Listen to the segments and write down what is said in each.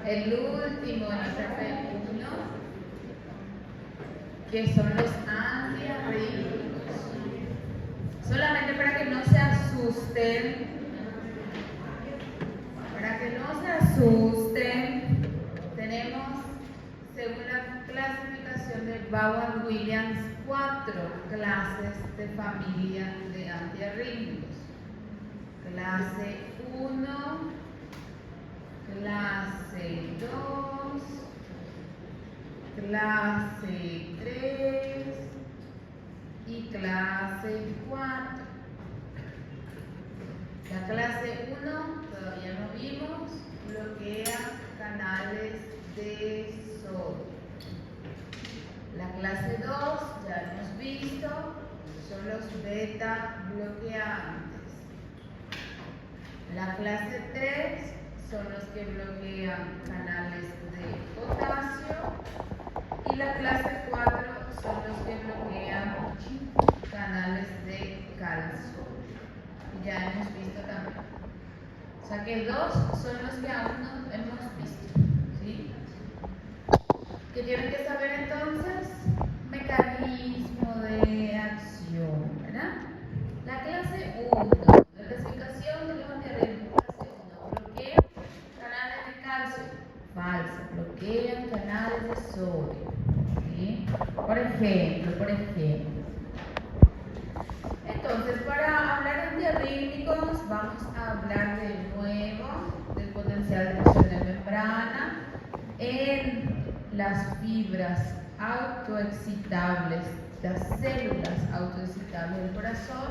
El último en nuestra F1, que son los antiarrítmicos. Solamente para que no se asusten, tenemos, según la clasificación de Vaughan-Williams, 4 clases de familia de antiarrítmicos. Clase 1, clase 2, clase 3 y clase 4. La clase 1 todavía no vimos, bloquea canales de sodio. La clase 2 ya hemos visto, son los beta bloqueantes. La clase 3 son los que bloquean canales de potasio y la clase 4 son los que bloquean canales de calcio. Y ya hemos visto también. O sea que 2 son los que aún no hemos visto. ¿Sí? ¿Qué tienen que saber entonces? Mecanismo de acción, ¿verdad? La clase 1, la clasificación de los antiarrítmicos. Bloquean canales de calcio. Falso, bloquean canales de sodio. ¿Sí? Por ejemplo. Entonces, para hablar de antiarrítmicos, vamos a hablar de nuevo del potencial de acción de membrana en las fibras autoexcitables, las células autoexcitables del corazón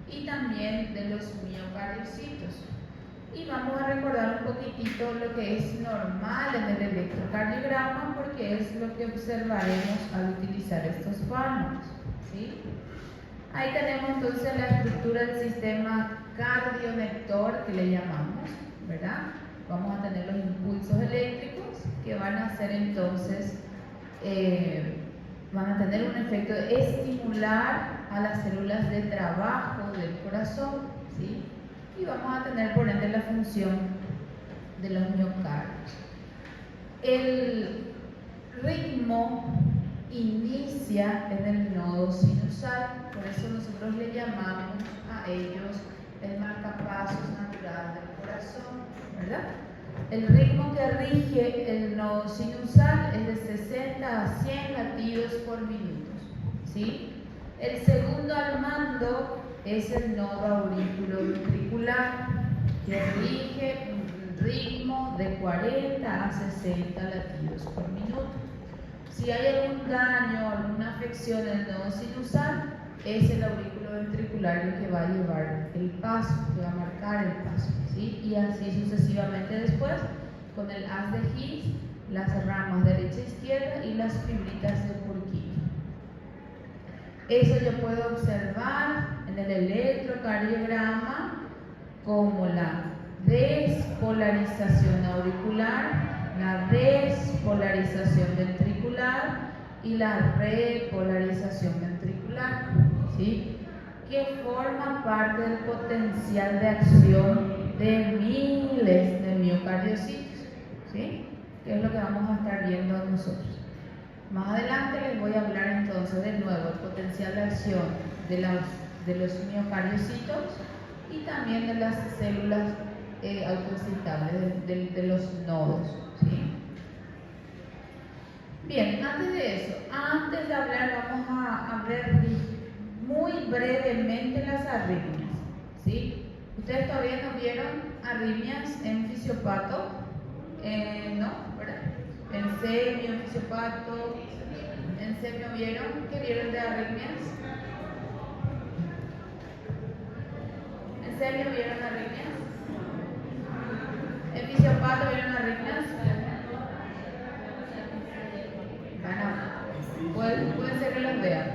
y también de los miocardiocitos. Y vamos a recordar un poquitito lo que es normal en el electrocardiograma, porque es lo que observaremos al utilizar estos fármacos. ¿Sí? Ahí tenemos entonces la estructura del sistema cardionector, que le llamamos, ¿verdad? Vamos a tener los impulsos eléctricos que van a hacer entonces, van a tener un efecto de estimular a las células de trabajo del corazón, ¿sí? Y vamos a tener por ende la función de los miocardios. El ritmo inicia en el nodo sinusal, por eso nosotros le llamamos a ellos el marcapasos natural del corazón, ¿verdad? El ritmo que rige el nodo sinusal es de 60 a 100 latidos por minuto, ¿sí? El segundo al mando es el nodo auriculoventricular, que rige un ritmo de 40 a 60 latidos por minuto. Si hay algún daño, alguna afección en el nodo sinusal, es el auriculoventricular el que va a llevar el paso, que va a marcar el paso, ¿sí? Y así sucesivamente después, con el haz de Higgs, las ramas derecha e izquierda y las fibritas de Purkinje. Eso yo puedo observar en el electrocardiograma como la despolarización auricular, la despolarización ventricular y la repolarización ventricular, ¿sí? Que forma parte del potencial de acción de miles de miocardiocitos, ¿sí? Que es lo que vamos a estar viendo nosotros. Más adelante les voy a hablar entonces de nuevo el potencial de acción de los miocardiocitos y también de las células autoexcitables, de los nodos, ¿sí? Bien, antes de eso, antes de hablar, vamos a ver muy brevemente las arritmias, ¿sí? ¿Ustedes todavía no vieron arritmias en fisiopato? ¿No? ¿Verdad? En semio, en fisiopato, en semio vieron. ¿Qué vieron de arritmias? ¿En semio vieron arritmias? ¿En fisiopato vieron arritmias? Bueno, puede ser que los vean.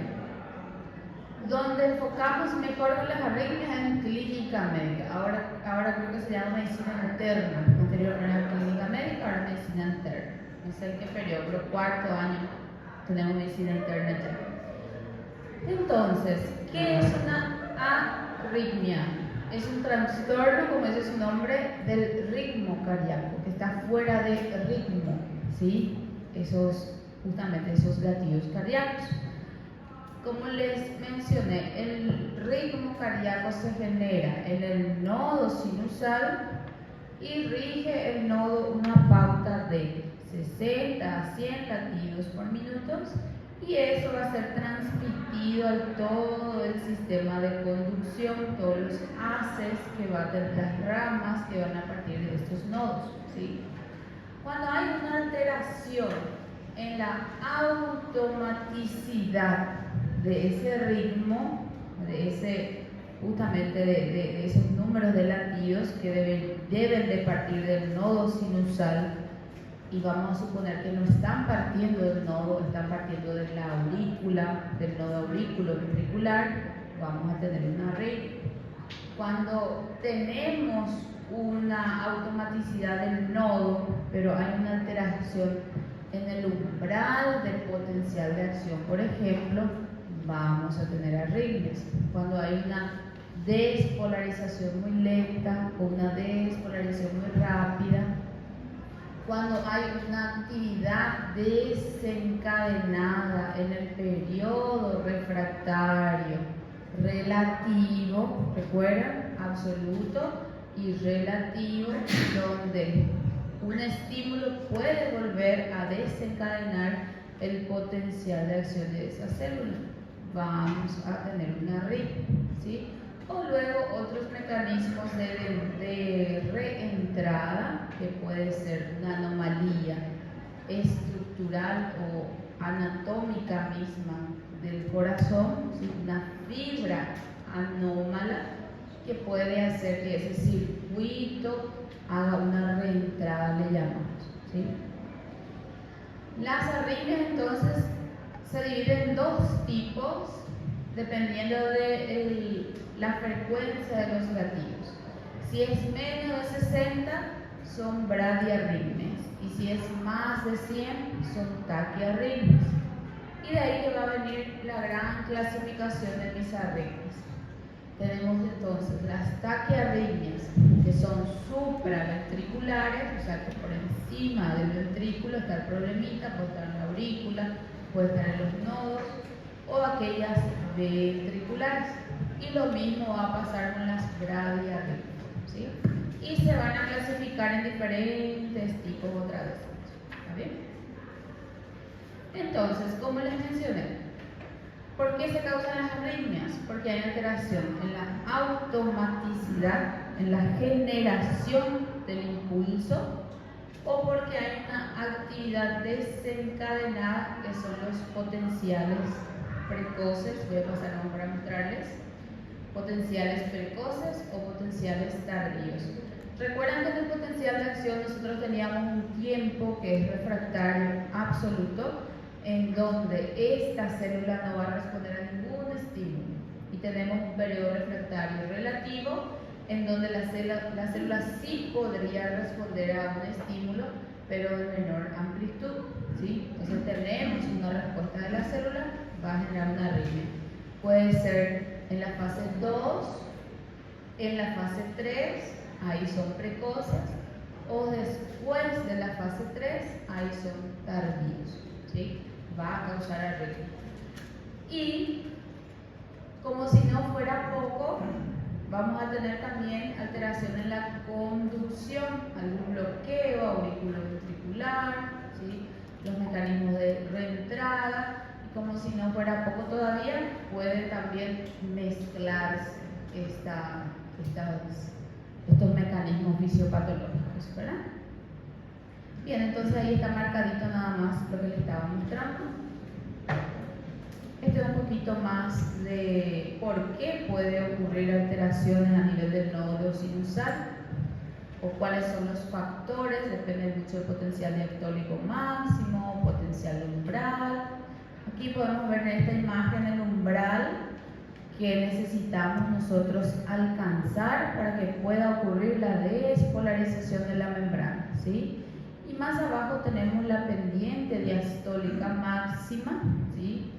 Donde enfocamos mejor con las arritmias en clínica médica. Ahora creo que se llama medicina interna. Anteriormente era clínica médica, ahora medicina interna. No sé en qué periodo, pero cuarto año tenemos medicina interna ya. Entonces, ¿qué es una arritmia? Es un trastorno, como dice su nombre, del ritmo cardíaco, que está fuera de ritmo, ¿sí? Justamente esos latidos cardíacos. Como les mencioné, el ritmo cardíaco se genera en el nodo sinusal y rige el nodo una pauta de 60 a 100 latidos por minuto, y eso va a ser transmitido a todo el sistema de conducción, todos los haces que van a tener las ramas que van a partir de estos nodos, ¿sí? Cuando hay una alteración en la automaticidad de ese ritmo, justamente de esos números de latidos que deben de partir del nodo sinusal, y vamos a suponer que no están partiendo del nodo, están partiendo de la aurícula, del nodo aurículo-ventricular, vamos a tener una arritmia. Cuando tenemos una automaticidad del nodo, pero hay una alteración en el umbral del potencial de acción, por ejemplo, vamos a tener arritmias. Cuando hay una despolarización muy lenta o una despolarización muy rápida, cuando hay una actividad desencadenada en el periodo refractario relativo, recuerdan, absoluto y relativo, donde un estímulo puede volver a desencadenar el potencial de acción de esa célula, vamos a tener una arritmia, ¿sí? O luego otros mecanismos de reentrada, que puede ser una anomalía estructural o anatómica misma del corazón, ¿sí? Una fibra anómala que puede hacer que ese circuito haga una reentrada, le llamamos, ¿sí? Las arritmias entonces se dividen en dos tipos dependiendo de la frecuencia de los latidos. Si es menos de 60 son bradiarritmias, y si es más de 100 son taquiarritmias. Y de ahí que va a venir la gran clasificación de mis arritmias. Tenemos entonces las taquiarritmias, que son supraventriculares, o sea que por encima del ventrículo está el problemita, puede estar en la aurícula, puede estar en los nodos, o aquellas ventriculares. Y lo mismo va a pasar con las bradiarritmias, ¿sí? Y se van a clasificar en diferentes tipos otra vez. ¿Está bien? Entonces, como les mencioné, ¿por qué se causan las arritmias? Porque hay alteración en la automaticidad, en la generación del impulso, o porque hay una actividad desencadenada, que son los potenciales precoces. Voy a pasar a mostrarles potenciales precoces o potenciales tardíos. Recuerdan que en el potencial de acción nosotros teníamos un tiempo que es refractario absoluto, en donde esta célula no va a responder a ningún estímulo, y tenemos un periodo refractario relativo, en donde la célula sí podría responder a un estímulo, pero de menor amplitud, ¿sí? Entonces tenemos una respuesta de la célula, va a generar una arritmia. Puede ser en la fase 2, en la fase 3, ahí son precoces, o después de la fase 3, ahí son tardíos, ¿sí? Va a causar arritmia. Y como si no fuera poco, vamos a tener también alteración en la conducción, algún bloqueo auriculoventricular, ¿sí? Los mecanismos de reentrada, y como si no fuera poco todavía, puede también mezclarse estos mecanismos fisiopatológicos, ¿verdad? Bien, entonces ahí está marcadito nada más lo que les estaba mostrando. Esto es un poquito más de por qué puede ocurrir alteraciones a nivel del nódulo sinusal, o cuáles son los factores. Depende mucho del potencial diastólico máximo, potencial umbral. Aquí podemos ver en esta imagen el umbral que necesitamos nosotros alcanzar para que pueda ocurrir la despolarización de la membrana, ¿sí? Y más abajo tenemos la pendiente diastólica máxima, ¿sí?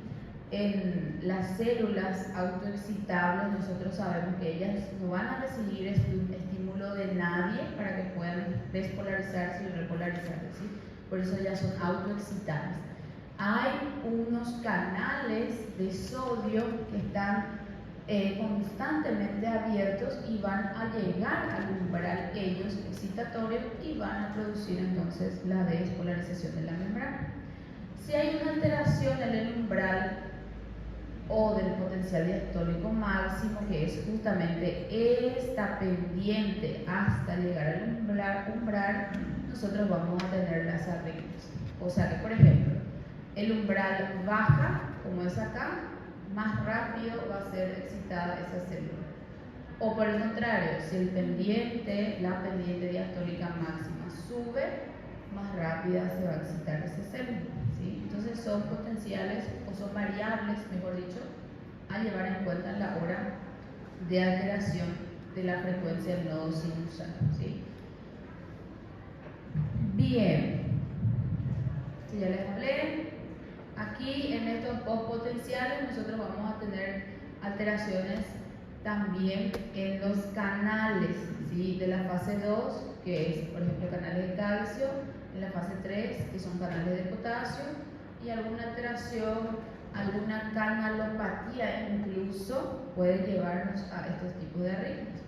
En las células autoexcitables nosotros sabemos que ellas no van a recibir estímulo estímulo de nadie para que puedan despolarizarse y repolarizarse, ¿sí? Por eso ya son autoexcitantes. Hay unos canales de sodio que están constantemente abiertos y van a llegar al umbral ellos excitatorio y van a producir entonces la despolarización de la membrana. Si hay una alteración en el umbral o del potencial diastólico máximo, que es justamente esta pendiente hasta llegar al umbral, nosotros vamos a tener las arritmias. O sea que, por ejemplo, el umbral baja, como es acá, más rápido va a ser excitada esa célula. O por el contrario, si el pendiente, la pendiente diastólica máxima sube, más rápida se va a excitar esa célula, ¿sí? Entonces son potenciales o son variables, mejor dicho, a llevar en cuenta en la hora de alteración de la frecuencia del nodo sinusal, ¿sí? Bien, ya les hablé. Aquí en estos dos potenciales nosotros vamos a tener alteraciones también en los canales, ¿sí? De la fase 2, que es por ejemplo canales de calcio, en la fase 3, que son canales de potasio, y alguna alteración, alguna canalopatía incluso puede llevarnos a estos tipos de arritmias.